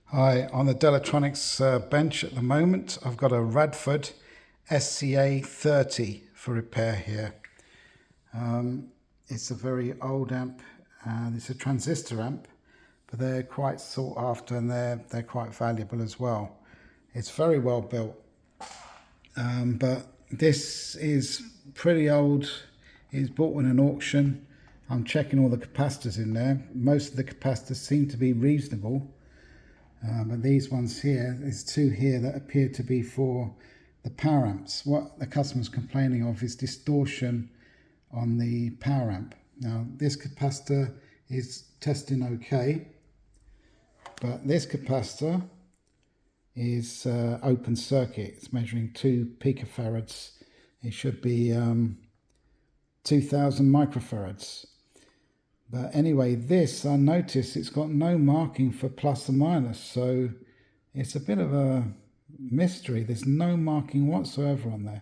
Hi, on the Delatronics bench at the moment, I've got a Radford SCA30 for repair here. It's a very old amp, and it's a transistor amp, but they're quite sought after and they're quite valuable as well. It's very well built, but this is pretty old. It's bought in an auction. I'm checking all the capacitors in there. Most of the capacitors seem to be reasonable. But these ones here, there's two here that appear to be for the power amps. What the customer's complaining of is distortion on the power amp. Now this capacitor is testing okay, but this capacitor is open circuit. It's measuring 2 picofarads. It should be 2000 microfarads. But anyway, this, I notice it's got no marking for plus or minus, so it's a bit of a mystery. There's no marking whatsoever on there.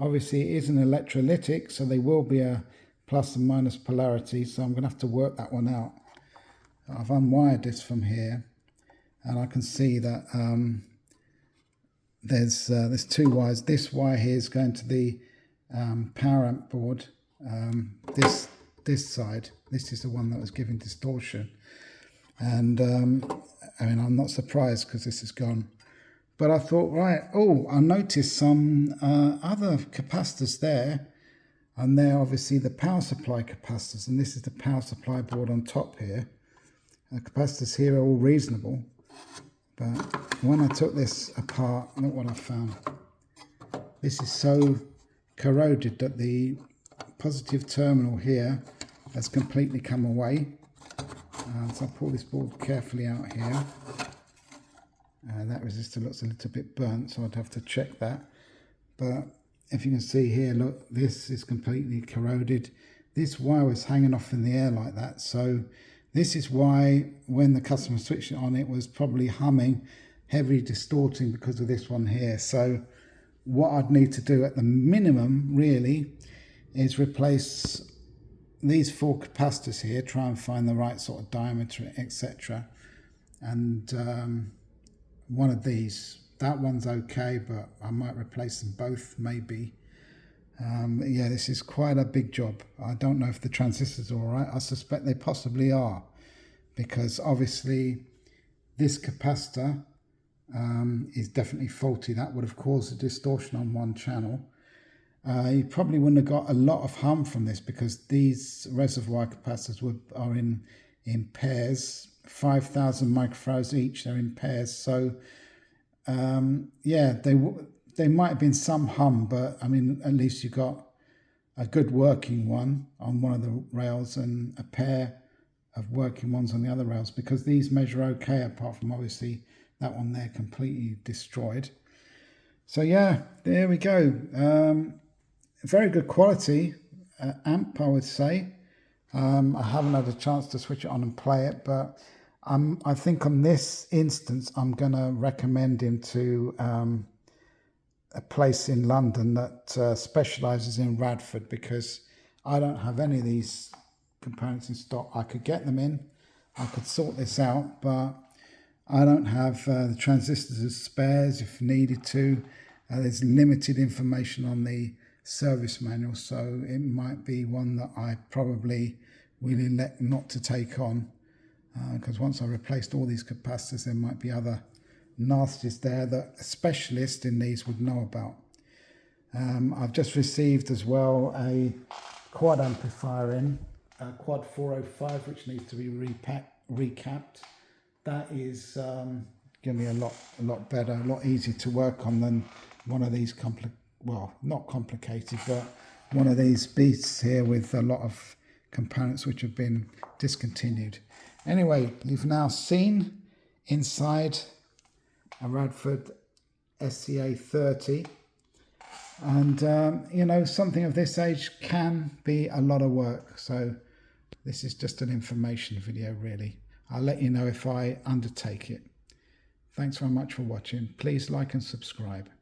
Obviously it is an electrolytic, so there will be a plus and minus polarity, so I'm going to have to work that one out. I've unwired this from here, and I can see that there's two wires. This wire here is going to the power amp board. This side, this is the one that was giving distortion, and I mean, I'm not surprised because this is gone. But I thought, right, I noticed some other capacitors there, and they're obviously the power supply capacitors, and this is the power supply board on top here. The capacitors here are all reasonable, but when I took this apart, look what I found. This is so corroded that the positive terminal here has completely come away. So I'll pull this board carefully out here. That resistor looks a little bit burnt, so I'd have to check that. But if you can see here, look, this is completely corroded. This wire was hanging off in the air like that, so this is why when the customer switched it on, it was probably humming, heavily distorting because of this one here. So what I'd need to do at the minimum really is replace these 4 capacitors here, try and find the right sort of diameter, etc. And one of these, that one's okay, but I might replace them both maybe. Yeah, this is quite a big job. I don't know if the transistors are all right. I suspect they possibly are, because obviously this capacitor is definitely faulty. That would have caused a distortion on one channel. You probably wouldn't have got a lot of hum from this, because these reservoir capacitors are in pairs, 5,000 microfarads each. They're in pairs, so yeah, there might have been some hum, but I mean, at least you got a good working one on one of the rails and a pair of working ones on the other rails, because these measure okay, apart from obviously that one there completely destroyed. So yeah, there we go. Very good quality amp, I would say. I haven't had a chance to switch it on and play it, but I think on this instance I'm going to recommend him to a place in London that specialises in Radford, because I don't have any of these components in stock. I could get them in, I could sort this out, but I don't have the transistors as spares if needed to. There's limited information on the service manual, so it might be one that I probably will elect not to take on, because once I replaced all these capacitors, there might be other nasties there that a specialist in these would know about. I've just received as well a quad amplifier in, a quad 405, which needs to be recapped. That is going to be a lot better, a lot easier to work on than one of these well, not complicated, but one of these beasts here with a lot of components which have been discontinued. Anyway, you've now seen inside a Radford SCA30, and you know, something of this age can be a lot of work, so this is just an information video really. I'll let you know if I undertake it. Thanks very much for watching. Please like and subscribe.